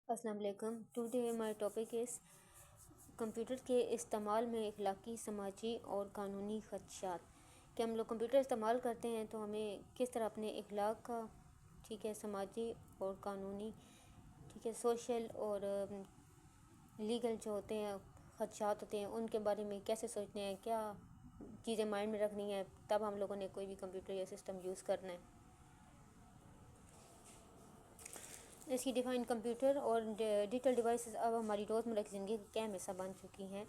السلام علیکم. Today my topic is computer کے استعمال میں اخلاقی، سماجی اور قانونی خدشات. کہ ہم لوگ کمپیوٹر استعمال کرتے ہیں تو ہمیں کس طرح اپنے اخلاق کا، ٹھیک ہے، سماجی اور قانونی، ٹھیک ہے، سوشل اور لیگل جو ہوتے ہیں خدشات ہوتے ہیں ان کے بارے میں کیسے سوچنے ہیں، کیا چیزیں مائنڈ میں رکھنی ہے تب ہم لوگوں نے کوئی بھی کمپیوٹر یا سسٹم یوز کرنا ہے. اس کی ڈیفائن کمپیوٹر اور ڈیجیٹل ڈیوائسز اب ہماری روزمرہ کی زندگی کا اہم حصہ بن چکی ہیں.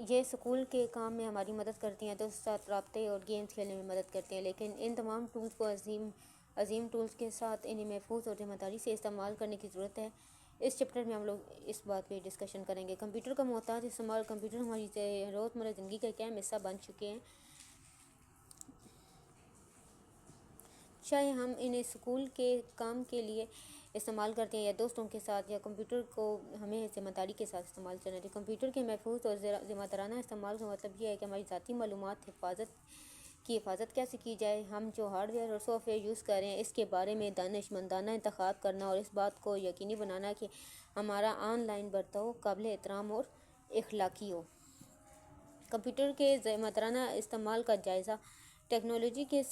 یہ اسکول کے کام میں ہماری مدد کرتی ہیں، دوستوں کے ساتھ رابطے اور گیمز کھیلنے میں مدد کرتے ہیں، لیکن ان تمام ٹولز کو عظیم ٹولز کے ساتھ انہیں محفوظ اور ذمہ داری سے استعمال کرنے کی ضرورت ہے. اس چیپٹر میں ہم لوگ اس بات پہ ڈسکشن کریں گے. کمپیوٹر کا محتاط استعمال. کمپیوٹر ہماری روزمرہ زندگی کا ایک اہم حصہ بن چکے ہیں، چاہے ہم انہیں اسکول کے کام کے لیے استعمال کرتے ہیں یا دوستوں کے ساتھ، یا کمپیوٹر کو ہمیں ذمہ داری کے ساتھ استعمال کرنا چاہیے. کمپیوٹر کے محفوظ اور ذمہ دارانہ استعمال کا مطلب یہ ہے کہ ہماری ذاتی معلومات کی حفاظت کیسے کی جائے. ہم جو ہارڈ ویئر اور سافٹ ویئر یوز کر رہے ہیں اس کے بارے میں دانشمندانہ انتخاب کرنا اور اس بات کو یقینی بنانا کہ ہمارا آن لائن برتاؤ قابل احترام اور اخلاقی ہو. کمپیوٹر کے ذمہ دارانہ استعمال کا جائزہ. ٹیکنالوجی کے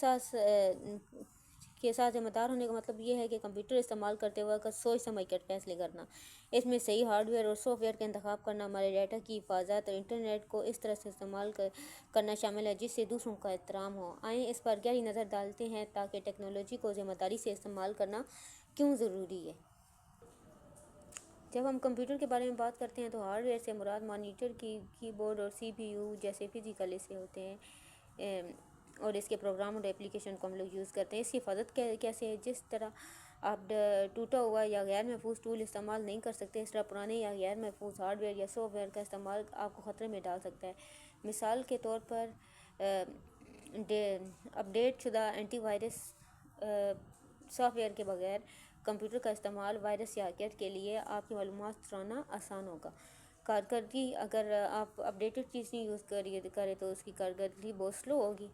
ساتھ ذمہ دار ہونے کا مطلب یہ ہے کہ کمپیوٹر استعمال کرتے وقت سوچ سمجھ کر فیصلے کرنا. اس میں صحیح ہارڈ ویئر اور سافٹ ویئر کا انتخاب کرنا، ہمارے ڈیٹا کی حفاظت اور انٹرنیٹ کو اس طرح سے استعمال کرنا شامل ہے جس سے دوسروں کا احترام ہو. آئیں اس پر گہری نظر ڈالتے ہیں تاکہ ٹیکنالوجی کو ذمہ داری سے استعمال کرنا کیوں ضروری ہے. جب ہم کمپیوٹر کے بارے میں بات کرتے ہیں تو ہارڈ ویئر سے مراد مانیٹر، کی بورڈ اور سی پی یو جیسے فزیکل حصے ہوتے ہیں، اور اس کے پروگرام اور اپلیکیشن کو ہم لوگ یوز کرتے ہیں. اس کی حفاظت کیسے ہے؟ جس طرح آپ ٹوٹا ہوا یا غیر محفوظ ٹول استعمال نہیں کر سکتے، اس طرح پرانے یا غیر محفوظ ہارڈ ویئر یا سافٹ ویئر کا استعمال آپ کو خطرے میں ڈال سکتا ہے. مثال کے طور پر اپ ڈیٹ شدہ اینٹی وائرس سافٹ ویئر کے بغیر کمپیوٹر کا استعمال وائرس یا ہیکر کے لیے آپ کی معلومات چرانا آسان ہوگا. کارکردگی. اگر آپ اپ ڈیٹڈ چیز نہیں یوز کریں تو اس کی کارکردگی بہت سلو ہوگی.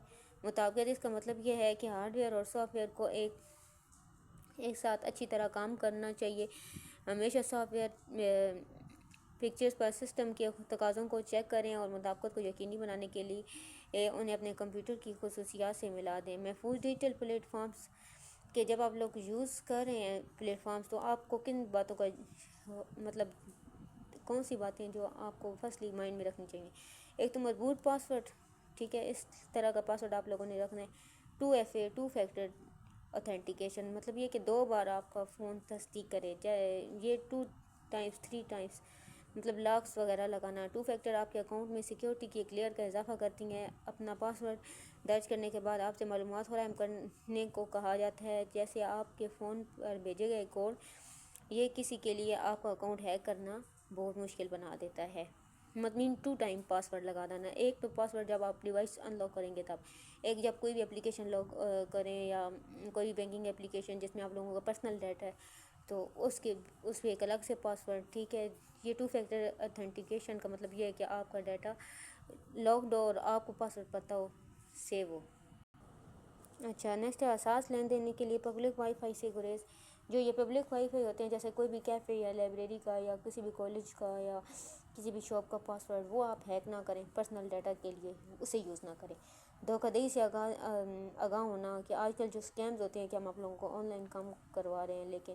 مطابقت. اس کا مطلب یہ ہے کہ ہارڈ ویئر اور سافٹ ویئر کو ایک ساتھ اچھی طرح کام کرنا چاہیے. ہمیشہ soft where pictures per system کے تقاضوں کو چیک کریں اور مطابقت کو یقینی بنانے کے لیے انہیں اپنے کمپیوٹر کی خصوصیات سے ملا دیں. محفوظ ڈیجیٹل پلیٹ فارمز. کہ جب آپ لوگ یوز کر رہے ہیں پلیٹ فارمز تو آپ کو کن باتوں کا مطلب کون سی باتیں جو آپ کو فرسٹلی مائنڈ میں رکھنی چاہیے. ایک تو مضبوط پاسورڈ، ٹھیک ہے، اس طرح کا پاسورڈ آپ لوگوں نے رکھنا ہے. 2FA ٹو فیکٹر اوتھینٹیکیشن، مطلب یہ کہ 2 بار آپ کا فون تصدیق کرے، چاہے یہ 2 ٹائمز 3 ٹائمز، مطلب لاکس وغیرہ لگانا. 2 فیکٹر آپ کے اکاؤنٹ میں سیکیورٹی کی ایک لیئر کا اضافہ کرتی ہیں. اپنا پاسورڈ درج کرنے کے بعد آپ سے معلومات فراہم کرنے کو کہا جاتا ہے، جیسے آپ کے فون پر بھیجے گئے کوڈ. یہ کسی کے لیے آپ کا اکاؤنٹ ہیک کرنا بہت مشکل بنا دیتا ہے. مضمین 2 ٹائم پاسورڈ لگا دینا. ایک تو پاسورڈ جب آپ ڈیوائس ان لاک کریں گے تب، ایک جب کوئی بھی اپلیکیشن لاک کریں یا کوئی بھی بینکنگ اپلیکیشن جس میں آپ لوگوں کا پرسنل ڈیٹا ہے تو اس پہ ایک الگ سے پاسورڈ، ٹھیک ہے. یہ 2 فیکٹر اوتھینٹیکیشن کا مطلب یہ ہے کہ آپ کا ڈیٹا لاکڈ ہو اور آپ کو پاسورڈ پتہ ہو، سیو ہو. اچھا، نیکسٹ ہے حساس لین دین کے لیے پبلک وائی فائی سے گریز. جو یہ پبلک وائی فائی ہوتے ہیں جیسے کوئی بھی کیفے یا لائبریری کا یا کسی بھی کالج کا یا کسی بھی شاپ کا پاسورڈ، وہ آپ ہیک نہ کریں. پرسنل ڈیٹا کے لیے اسے یوز نہ کریں. دھوکہ دہی سے آگاہ ہونا. کہ آج کل جو اسکیمز ہوتے ہیں کہ ہم آپ لوگوں کو آن لائن کام کروا رہے ہیں لیکن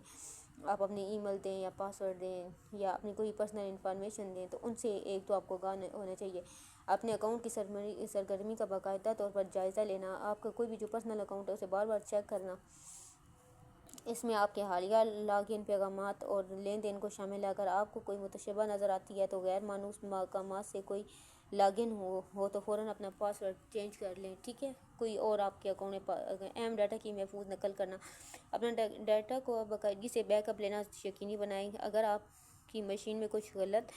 آپ اپنی ای میل دیں یا پاسورڈ دیں یا اپنی کوئی پرسنل انفارمیشن دیں تو ان سے ایک تو آپ کو آگاہ ہونا چاہیے. اپنے اکاؤنٹ کی سرگرمی کا باقاعدہ طور پر جائزہ لینا. آپ کا کوئی بھی جو پرسنل اکاؤنٹ ہے اسے بار بار چیک کرنا. اس میں آپ کے حالیہ لاگ ان پیغامات اور لین دین کو شامل ہے. اگر آپ کو کوئی متشبہ نظر آتی ہے تو غیر مانوس مقامات سے کوئی لاگ ان ہو تو فوراً اپنا پاسورڈ چینج کر لیں، ٹھیک ہے. کوئی اور آپ کے اکاؤنٹ میں اہم ڈیٹا کی محفوظ نقل کرنا. اپنا ڈیٹا کو باقاعدگی سے بیک اپ لینا یقینی بنائیں. اگر آپ کی مشین میں کچھ غلط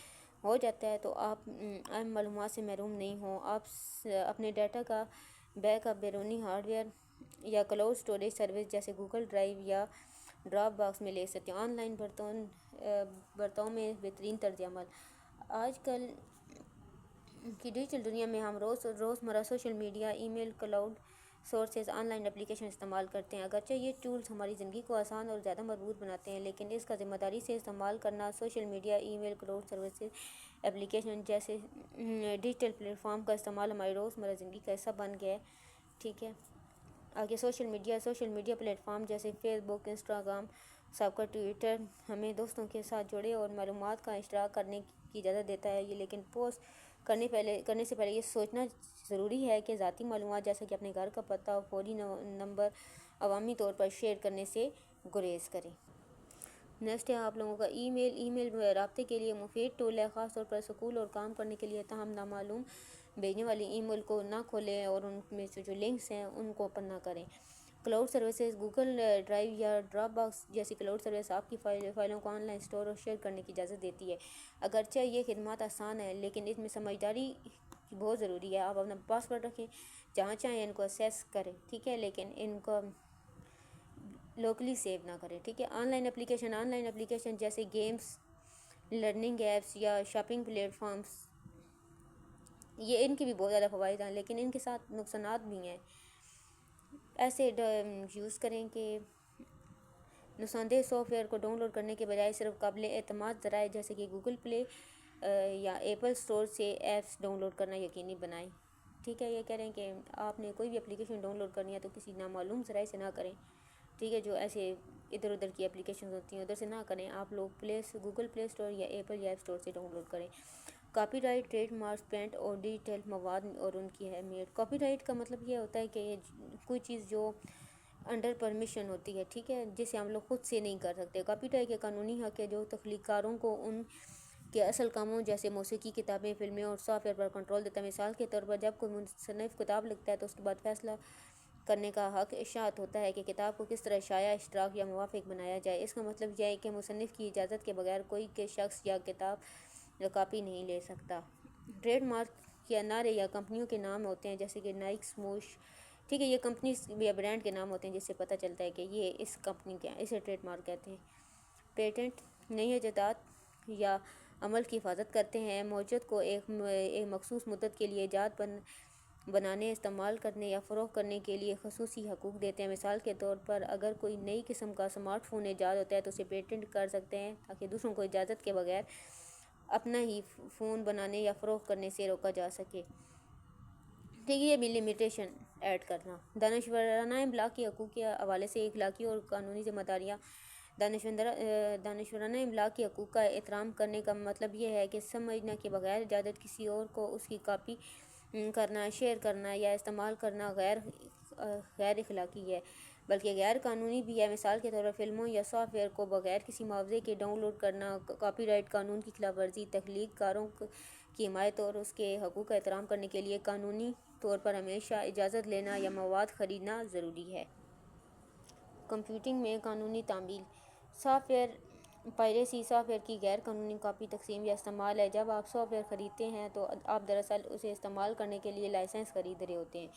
ہو جاتا ہے تو آپ اہم معلومات سے محروم نہیں ہوں. آپ اپنے ڈیٹا کا بیک اپ بیرونی ہارڈ ویئر یا کلاؤڈ اسٹوریج سروس جیسے گوگل ڈرائیو یا ڈراپ باکس میں لے سکتے ہیں. آن لائن برتاؤ میں بہترین طرز عمل. آج کل کی ڈیجیٹل دنیا میں ہم روزمرہ social media, email, cloud sources online application استعمال کرتے ہیں۔ اگرچہ یہ ٹولز ہماری زندگی کو آسان اور زیادہ مضبوط بناتے ہیں، لیکن اس کا ذمہ داری سے استعمال کرنا social media, email, cloud services, application جیسے ڈیجیٹل پلیٹ فارم کا استعمال ہماری روزمرہ زندگی کا حصہ بن گیا ہے، ٹھیک ہے۔ آگے سوشل میڈیا پلیٹ فارم جیسے فیس بک، انسٹاگرام، سابقہ ٹویٹر ہمیں دوستوں کے ساتھ جڑے اور معلومات کا اشتراک کرنے کی اجازت دیتا ہے، لیکن پوسٹ کرنے سے پہلے یہ سوچنا ضروری ہے کہ ذاتی معلومات جیسے کہ اپنے گھر کا پتہ، فوری نمبر عوامی طور پر شیئر کرنے سے گریز کریں۔ نیکسٹ ہے آپ لوگوں کا ای میل رابطے کے لیے مفید ٹول ہے، خاص طور پر اسکول اور کام کرنے کے لیے، تاہم نامعلوم بھیجنے والی ای میل کو نہ کھولیں اور ان میں سے جو لنکس ہیں ان کو اوپن نہ کریں۔ کلاؤڈ سروسز، گوگل ڈرائیو یا ڈراپ باکس جیسی کلاؤڈ سروس آپ کی فائلوں کو آن لائن اسٹور اور شیئر کرنے کی اجازت دیتی ہے۔ اگرچہ یہ خدمات آسان ہیں، لیکن اس میں سمجھداری بہت ضروری ہے۔ آپ اپنا پاسورڈ رکھیں، جہاں چاہیں ان کو ایکسیس کریں، ٹھیک ہے، لیکن ان کو لوکلی سیو نہ کریں، ٹھیک ہے۔ آن لائن اپلیکیشن جیسے گیمز، لرننگ ایپس یا شاپنگ پلیٹ فارمز، یہ ان کے بھی بہت زیادہ فوائد ہیں، لیکن ان کے ساتھ نقصانات بھی ہیں۔ ایسے یوز کریں کہ نقصان دہ سافٹ ویئر کو ڈاؤن لوڈ کرنے کے بجائے صرف قابل اعتماد ذرائع جیسے کہ گوگل پلے یا ایپل اسٹور سے ایپس ڈاؤن لوڈ کرنا یقینی بنائیں، ٹھیک ہے۔ یہ کہہ رہے ہیں کہ آپ نے کوئی بھی اپلیکیشن ڈاؤن لوڈ کرنی ہے تو کسی نامعلوم ذرائع سے نہ کریں، ٹھیک ہے، جو ایسے ادھر ادھر کی اپلیکیشنز ہوتی ہیں ادھر سے نہ کریں، آپ لوگ گوگل پلے اسٹور یا ایپل یا ایپ اسٹور سے ڈاؤن لوڈ کریں۔ Copyright, trademarks, patent اور ڈیجیٹل مواد اور ان کی اہمیت۔ کاپی رائٹ کا مطلب یہ ہوتا ہے کہ کوئی چیز جو انڈر پرمیشن ہوتی ہے، ٹھیک ہے، جسے ہم لوگ خود سے نہیں کر سکتے۔ کاپی رائٹ کے قانونی حق ہے جو تخلیق کاروں کو ان کے اصل کاموں جیسے موسیقی، کتابیں، فلمیں اور سافٹ ویئر پر کنٹرول دیتا ہے۔ مثال کے طور پر جب کوئی مصنف کتاب لکھتا ہے تو اس کے بعد فیصلہ کرنے کا حق اشاعت ہوتا ہے کہ کتاب کو کس طرح شائع، اشتراک یا موافق بنایا جائے۔ اس کا مطلب یہ ہے کہ مصنف کی اجازت کے بغیر کوئی کے شخص یا کتاب یا کاپی نہیں لے سکتا۔ ٹریڈ مارک یا نعرے یا کمپنیوں کے نام ہوتے ہیں جیسے کہ نائک، سموش، ٹھیک ہے، یہ کمپنیز یا برانڈ کے نام ہوتے ہیں جس سے پتہ چلتا ہے کہ یہ اس کمپنی کے ہیں، اسے ٹریڈ مارک کہتے ہیں۔ پیٹنٹ نئی ایجادات یا عمل کی حفاظت کرتے ہیں، موجود کو ایک مخصوص مدت کے لیے ایجاد بنانے، استعمال کرنے یا فروغ کرنے کے لیے خصوصی حقوق دیتے ہیں۔ مثال کے طور پر اگر کوئی نئی قسم کا اسمارٹ فون ایجاد ہوتا ہے تو اسے پیٹنٹ کر سکتے ہیں تاکہ دوسروں کو اجازت کے بغیر اپنا ہی فون بنانے یا فروغ کرنے سے روکا جا سکے، ٹھیک ہے۔ یہ بھی لمیٹیشن ایڈ کرنا۔ دانشورانہ املاک کے حقوق کے حوالے سے اخلاقی اور قانونی ذمہ داریاں۔ دانشورانہ املاک کے حقوق کا احترام کرنے کا مطلب یہ ہے کہ سمجھنا کے بغیر اجازت کسی اور کو اس کی کاپی کرنا، شیئر کرنا یا استعمال کرنا غیر اخلاقی ہے بلکہ غیر قانونی بھی ہے۔ مثال کے طور پر فلموں یا سافٹ ویئر کو بغیر کسی معاوضے کے ڈاؤن لوڈ کرنا کاپی رائٹ قانون کی خلاف ورزی۔ تخلیق کاروں کی حمایت اور اس کے حقوق کا احترام کرنے کے لیے قانونی طور پر ہمیشہ اجازت لینا یا مواد خریدنا ضروری ہے۔ کمپیوٹنگ میں قانونی تعمیل۔ Soft where piracy soft where کی غیر قانونی کاپی، تقسیم یا استعمال ہے۔ جب آپ سافٹ ویئر خریدتے ہیں تو آپ دراصل اسے استعمال کرنے کے لیے لائسنس خرید رہے ہوتے ہیں،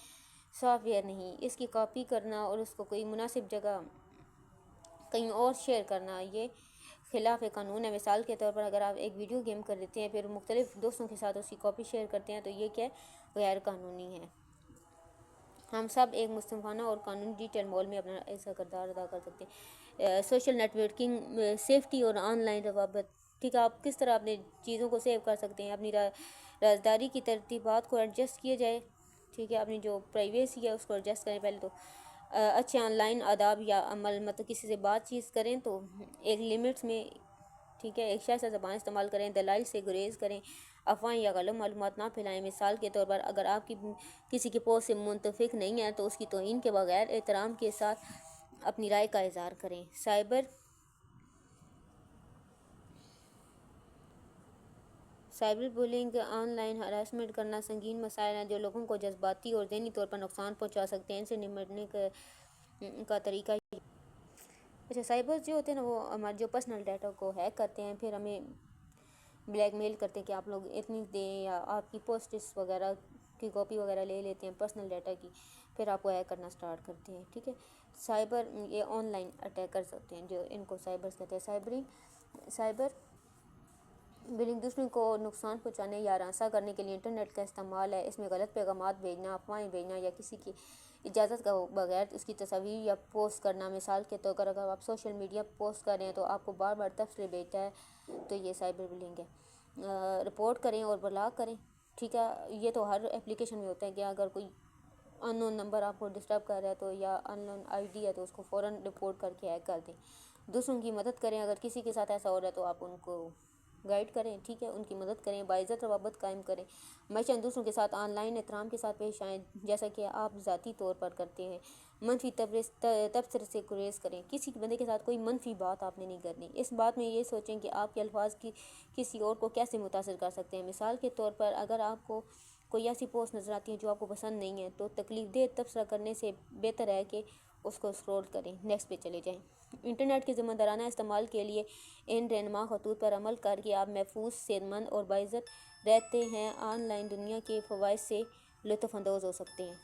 سافٹ ویئر نہیں۔ اس کی کاپی کرنا اور اس کو کوئی مناسب جگہ کہیں اور شیئر کرنا یہ خلاف قانون ہے۔ مثال کے طور پر اگر آپ ایک ویڈیو گیم خریدتے ہیں پھر مختلف دوستوں کے ساتھ اس کی کاپی شیئر کرتے ہیں تو یہ کیا غیر قانونی ہے۔ ہم سب ایک مصنفانہ اور قانونی ڈیجیٹل ماحول میں اپنا ایسا کردار ادا کر سکتے ہیں۔ سوشل نیٹ ورکنگ، سیفٹی اور آن لائن روابط، ٹھیک ہے، آپ کس طرح اپنے چیزوں کو سیو کر سکتے ہیں، اپنی رازداری کی ترتیبات کو ایڈجسٹ کیے جائے، ٹھیک ہے، اپنی جو پرائیویسی ہے اس کو ایڈجسٹ کریں۔ پہلے تو اچھے آن لائن آداب یا عمل، مطلب کسی سے بات چیت کریں تو ایک لمٹس میں، ٹھیک ہے، ایک شائستہ زبان استعمال کریں، دلائل سے گریز کریں، افواہیں یا غلط معلومات نہ پھیلائیں۔ مثال کے طور پر اگر آپ کسی کی پوسٹ سے منتفق نہیں ہیں تو اس کی توہین کے بغیر احترام کے ساتھ اپنی رائے کا اظہار کریں۔ Cyber bullying, on line harassment کرنا سنگین مسائل ہیں جو لوگوں کو جذباتی اور ذہنی طور پر نقصان پہنچا سکتے ہیں۔ ان سے نمٹنے کا طریقہ اچھا، سائبرز جو ہوتے ہیں نا وہ ہمارے جو پرسنل ڈیٹا کو ہیک کرتے ہیں، پھر ہمیں بلیک میل کرتے ہیں کہ آپ لوگ اتنی دیں، یا آپ کی پوسٹس وغیرہ کی کاپی وغیرہ لے لیتے ہیں پرسنل ڈیٹا کی، پھر آپ کو ہیک کرنا سٹارٹ کرتے ہیں، ٹھیک ہے۔ یہ آن لائن اٹیک کر سکتے ہیں جو ان کو سائبرز کہتے ہیں۔ سائبر بلنگ دوسروں کو نقصان پہنچانے یا ہراساں کرنے کے لیے انٹرنیٹ کا استعمال ہے۔ اس میں غلط پیغامات بھیجنا، افواہیں بھیجنا یا کسی کی اجازت کا بغیر اس کی تصاویر یا پوسٹ کرنا، مثال کے طور پر اگر آپ سوشل میڈیا پوسٹ کر رہے ہیں تو آپ کو بار بار تبصرے بھیجتا ہے تو یہ سائبر بلنگ ہے۔ رپورٹ کریں اور بلاک کریں، ٹھیک ہے، یہ تو ہر اپلیکیشن میں ہوتا ہے کہ اگر کوئی ان نون نمبر آپ کو ڈسٹرب کر رہا ہے تو یا ان نون آئی ڈی ہے تو اس کو فوراً رپورٹ کر کے ہیک کر دیں۔ دوسروں کی مدد کریں، اگر کسی کے ساتھ ایسا ہو رہا ہے تو آپ ان کو گائیڈ کریں، ٹھیک ہے، ان کی مدد کریں، باعزت روابط قائم کریں، ہمیشہ دوسروں کے ساتھ آن لائن احترام کے ساتھ پیش آئیں جیسا کہ آپ ذاتی طور پر کرتے ہیں۔ منفی تبصرے سے گریز کریں، کسی بندے کے ساتھ کوئی منفی بات آپ نے نہیں کرنی، اس بات میں یہ سوچیں کہ آپ کے الفاظ کی کسی اور کو کیسے متاثر کر سکتے ہیں۔ مثال کے طور پر اگر آپ کو کوئی ایسی پوسٹ نظر آتی ہے جو آپ کو پسند نہیں ہے تو تکلیف دہ تبصرہ کرنے سے بہتر ہے کہ اس کو اسکرول کریں، نیکسٹ پہ چلے جائیں۔ انٹرنیٹ کے ذمہ دارانہ استعمال کے لیے ان رہنما خطوط پر عمل کر کے آپ محفوظ، صحت مند اور باعزت رہتے ہیں، آن لائن دنیا کے فوائد سے لطف اندوز ہو سکتے ہیں۔